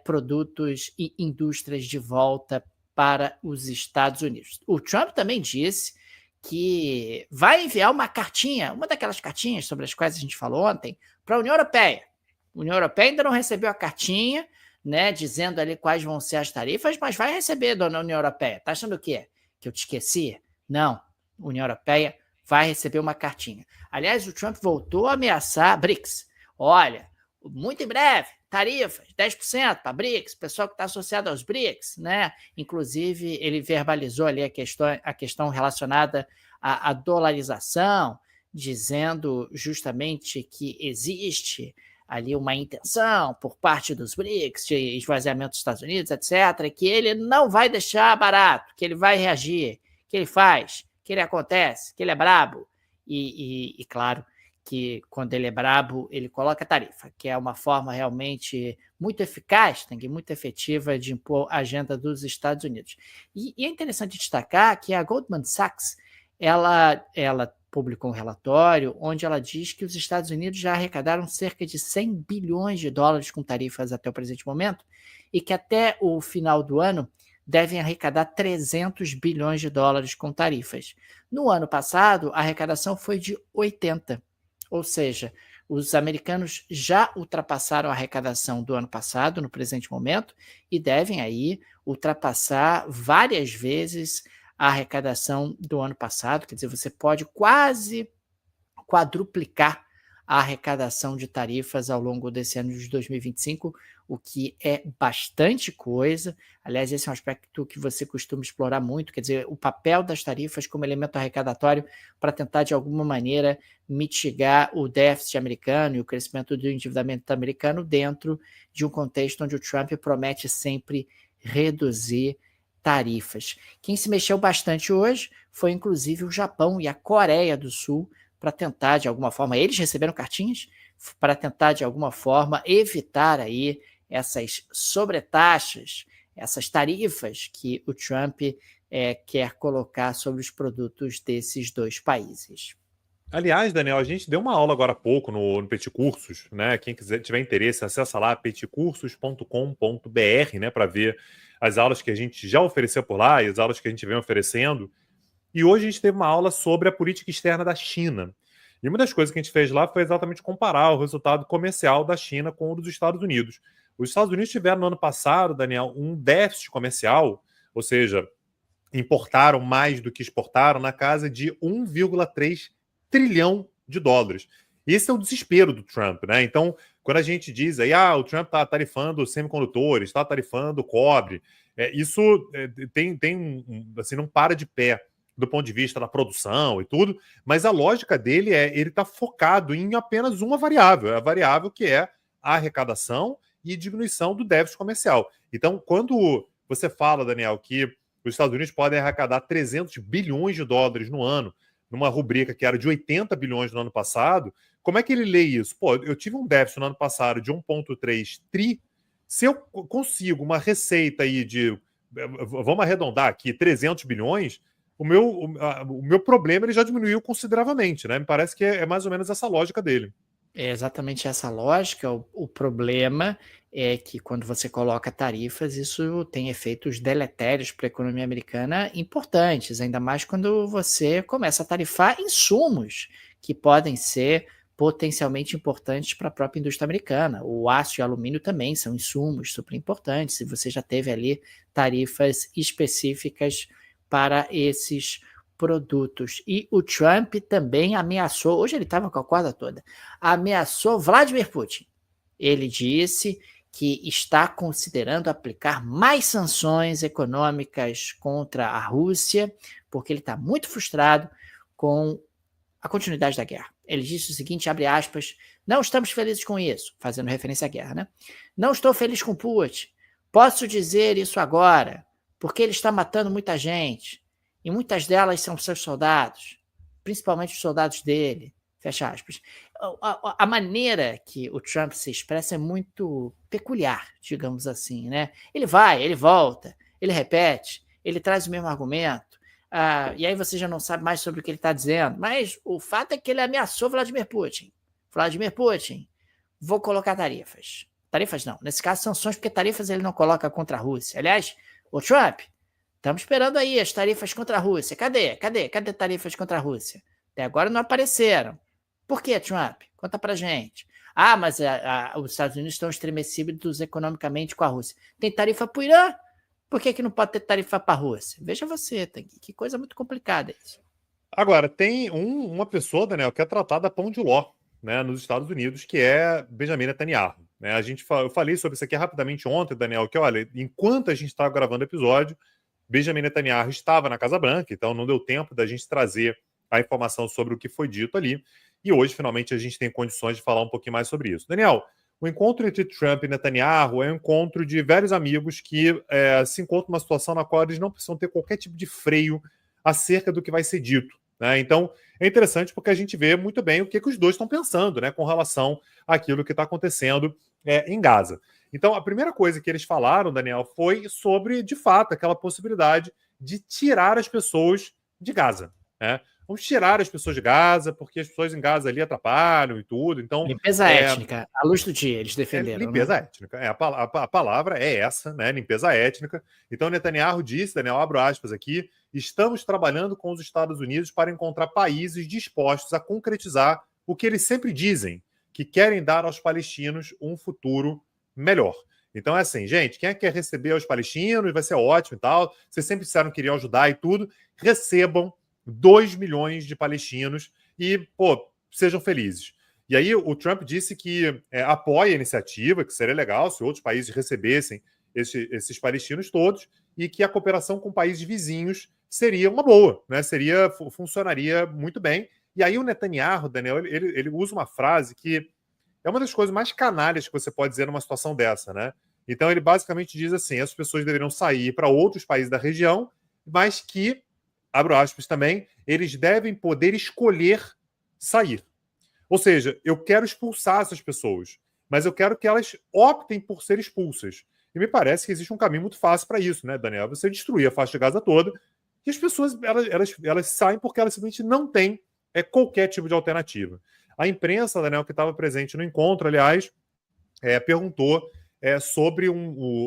produtos e indústrias de volta para os Estados Unidos. O Trump também disse que vai enviar uma cartinha, uma daquelas cartinhas sobre as quais a gente falou ontem, para a União Europeia. A União Europeia ainda não recebeu a cartinha, né, dizendo ali quais vão ser as tarifas, mas vai receber, dona União Europeia. Tá achando o quê? Que eu te esqueci? Não. A União Europeia vai receber uma cartinha. Aliás, o Trump voltou a ameaçar BRICS. Olha, muito em breve, tarifas, 10% para BRICS, pessoal que está associado aos BRICS, né? Inclusive, ele verbalizou ali a questão relacionada à dolarização, dizendo justamente que existe ali uma intenção por parte dos BRICS de esvaziamento dos Estados Unidos, etc., que ele não vai deixar barato, que ele vai reagir, que ele faz, que ele acontece, que ele é brabo. E claro, que quando ele é brabo, ele coloca tarifa, que é uma forma realmente muito eficaz, muito efetiva de impor a agenda dos Estados Unidos. E é interessante destacar que a Goldman Sachs, ela publicou um relatório onde ela diz que os Estados Unidos já arrecadaram cerca de 100 bilhões de dólares com tarifas até o presente momento e que até o final do ano devem arrecadar 300 bilhões de dólares com tarifas. No ano passado, a arrecadação foi de 80. Ou seja, os americanos já ultrapassaram a arrecadação do ano passado, no presente momento, e devem aí ultrapassar várias vezes a arrecadação do ano passado. Quer dizer, você pode quase quadruplicar a arrecadação de tarifas ao longo desse ano de 2025, o que é bastante coisa. Aliás, esse é um aspecto que você costuma explorar muito, quer dizer, o papel das tarifas como elemento arrecadatório para tentar, de alguma maneira, mitigar o déficit americano e o crescimento do endividamento americano dentro de um contexto onde o Trump promete sempre reduzir tarifas. Quem se mexeu bastante hoje foi, inclusive, o Japão e a Coreia do Sul, para tentar, de alguma forma, eles receberam cartinhas, para tentar, de alguma forma, evitar aí essas sobretaxas, essas tarifas que o Trump quer colocar sobre os produtos desses dois países. Aliás, Daniel, a gente deu uma aula agora há pouco no Petit Cursos, né? Quem quiser, tiver interesse, acessa lá petitcursos.com.br, né, para ver as aulas que a gente já ofereceu por lá e as aulas que a gente vem oferecendo. E hoje a gente teve uma aula sobre a política externa da China. E uma das coisas que a gente fez lá foi exatamente comparar o resultado comercial da China com o dos Estados Unidos. Os Estados Unidos tiveram no ano passado, Daniel, um déficit comercial, ou seja, importaram mais do que exportaram, na casa de 1,3 trilhão de dólares. E esse é o desespero do Trump, né? Então, quando a gente diz aí, o Trump está tarifando semicondutores, está tarifando cobre, isso assim, não para de pé do ponto de vista da produção e tudo, mas a lógica dele ele está focado em apenas uma variável, a variável que é a arrecadação e diminuição do déficit comercial. Então, quando você fala, Daniel, que os Estados Unidos podem arrecadar 300 bilhões de dólares no ano, numa rubrica que era de 80 bilhões no ano passado, como é que ele lê isso? Pô, eu tive um déficit no ano passado de 1,3 tri, se eu consigo uma receita aí de, vamos arredondar aqui, 300 bilhões, o meu problema ele já diminuiu consideravelmente, né? Me parece que é mais ou menos essa lógica dele. É exatamente essa lógica. O problema é que quando você coloca tarifas, isso tem efeitos deletérios para a economia americana importantes, ainda mais quando você começa a tarifar insumos que podem ser potencialmente importantes para a própria indústria americana. O aço e o alumínio também são insumos super importantes, e você já teve ali tarifas específicas para esses produtos. E o Trump também ameaçou, hoje ele estava com a corda toda, ameaçou Vladimir Putin. Ele disse que está considerando aplicar mais sanções econômicas contra a Rússia, porque ele está muito frustrado com a continuidade da guerra. Ele disse o seguinte, abre aspas, não estamos felizes com isso, fazendo referência à guerra, né? Não estou feliz com Putin. Posso dizer isso agora, porque ele está matando muita gente, e muitas delas são seus soldados, principalmente os soldados dele, fecha aspas. A maneira que o Trump se expressa é muito peculiar, digamos assim, né? Ele vai, ele volta, ele repete, ele traz o mesmo argumento, e aí você já não sabe mais sobre o que ele está dizendo, mas o fato é que ele ameaçou Vladimir Putin. Vladimir Putin, vou colocar tarifas. Tarifas não, nesse caso sanções, porque tarifas ele não coloca contra a Rússia. Aliás, o Trump, Estamos esperando aí as tarifas contra a Rússia. Cadê tarifas contra a Rússia? Até agora não apareceram. Por que, Trump? Conta pra gente. Ah, mas os Estados Unidos estão estremecidos economicamente com a Rússia. Tem tarifa para o Irã? Por que não pode ter tarifa para a Rússia? Veja você, que coisa muito complicada isso. Agora, tem uma pessoa, Daniel, que é tratada a pão de ló, né, nos Estados Unidos, que é Benjamin Netanyahu. Né? Eu falei sobre isso aqui rapidamente ontem, Daniel, que olha, enquanto a gente estava gravando o episódio, Benjamin Netanyahu estava na Casa Branca, então não deu tempo da gente trazer a informação sobre o que foi dito ali. E hoje, finalmente, a gente tem condições de falar um pouquinho mais sobre isso. Daniel, o encontro entre Trump e Netanyahu é um encontro de velhos amigos que se encontram numa situação na qual eles não precisam ter qualquer tipo de freio acerca do que vai ser dito. Né? Então, é interessante porque a gente vê muito bem o que os dois estão pensando, né, com relação àquilo que está acontecendo em Gaza. Então, a primeira coisa que eles falaram, Daniel, foi sobre, de fato, aquela possibilidade de tirar as pessoas de Gaza. Né? Vamos tirar as pessoas de Gaza, porque as pessoas em Gaza ali atrapalham e tudo. Então, limpeza étnica, à luz do dia, eles defenderam. Limpeza né? étnica. A palavra é essa, né? Limpeza étnica. Então, Netanyahu disse, Daniel, abro aspas aqui, estamos trabalhando com os Estados Unidos para encontrar países dispostos a concretizar o que eles sempre dizem, que querem dar aos palestinos um futuro melhor. Então é assim, gente, quem quer receber os palestinos, vai ser ótimo e tal. Vocês sempre disseram que queriam ajudar e tudo. Recebam 2 milhões de palestinos e, pô, sejam felizes. E aí o Trump disse que apoia a iniciativa, que seria legal se outros países recebessem esses palestinos todos e que a cooperação com países vizinhos seria uma boa, né? Funcionaria muito bem. E aí o Netanyahu, Daniel, ele usa uma frase que é uma das coisas mais canalhas que você pode dizer numa situação dessa, né? Então ele basicamente diz assim, as pessoas deveriam sair para outros países da região, mas que, abro aspas também, eles devem poder escolher sair. Ou seja, eu quero expulsar essas pessoas, mas eu quero que elas optem por ser expulsas. E me parece que existe um caminho muito fácil para isso, né, Daniel? Você destruir a faixa de Gaza toda e as pessoas elas saem porque elas simplesmente não têm qualquer tipo de alternativa. A imprensa, Daniel, que estava presente no encontro, aliás, perguntou sobre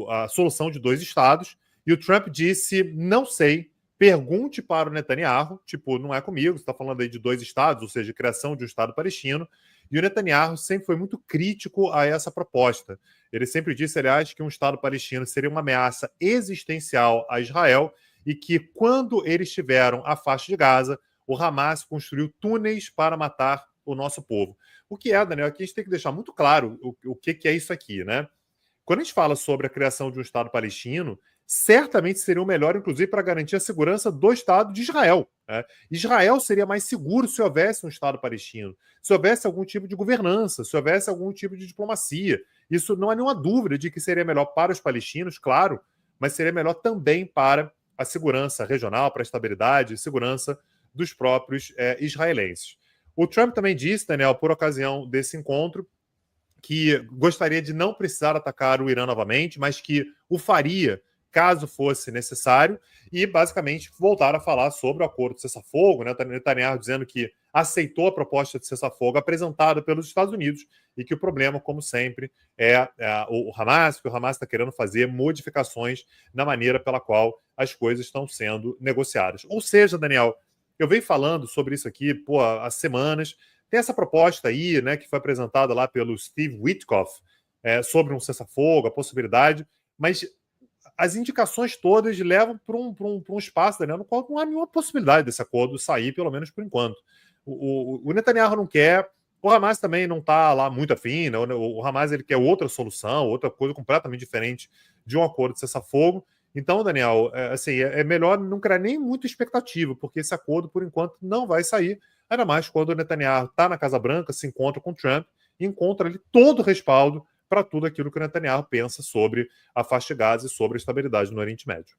a solução de 2 estados e o Trump disse, não sei, pergunte para o Netanyahu, tipo, não é comigo, você está falando aí de 2 estados, ou seja, criação de um estado palestino, e o Netanyahu sempre foi muito crítico a essa proposta. Ele sempre disse, aliás, que um estado palestino seria uma ameaça existencial a Israel e que quando eles tiveram a faixa de Gaza, o Hamas construiu túneis para matar o nosso povo. O que é, Daniel, aqui a gente tem que deixar muito claro o que é isso aqui, né? Quando a gente fala sobre a criação de um Estado palestino, certamente seria o melhor, inclusive, para garantir a segurança do Estado de Israel. Né? Israel seria mais seguro se houvesse um Estado palestino, se houvesse algum tipo de governança, se houvesse algum tipo de diplomacia. Isso não há nenhuma dúvida de que seria melhor para os palestinos, claro, mas seria melhor também para a segurança regional, para a estabilidade e segurança dos próprios israelenses. O Trump também disse, Daniel, por ocasião desse encontro, que gostaria de não precisar atacar o Irã novamente, mas que o faria caso fosse necessário, e basicamente voltar a falar sobre o acordo de cessar-fogo, né? Netanyahu dizendo que aceitou a proposta de cessar-fogo apresentada pelos Estados Unidos e que o problema, como sempre, é o Hamas, que o Hamas está querendo fazer modificações na maneira pela qual as coisas estão sendo negociadas. Ou seja, Daniel, eu venho falando sobre isso aqui há semanas. Tem essa proposta aí, né, que foi apresentada lá pelo Steve Witkoff sobre um cessar-fogo, a possibilidade, mas as indicações todas levam para um espaço, Daniel, no qual não há nenhuma possibilidade desse acordo sair, pelo menos por enquanto. O Netanyahu não quer, o Hamas também não está lá muito afim, né? O Hamas ele quer outra solução, outra coisa completamente diferente de um acordo de cessar-fogo. Então, Daniel, é melhor não criar nem muita expectativa, porque esse acordo, por enquanto, não vai sair, ainda mais quando o Netanyahu está na Casa Branca, se encontra com o Trump e encontra ali todo o respaldo para tudo aquilo que o Netanyahu pensa sobre a faixa de Gaza e sobre a estabilidade no Oriente Médio.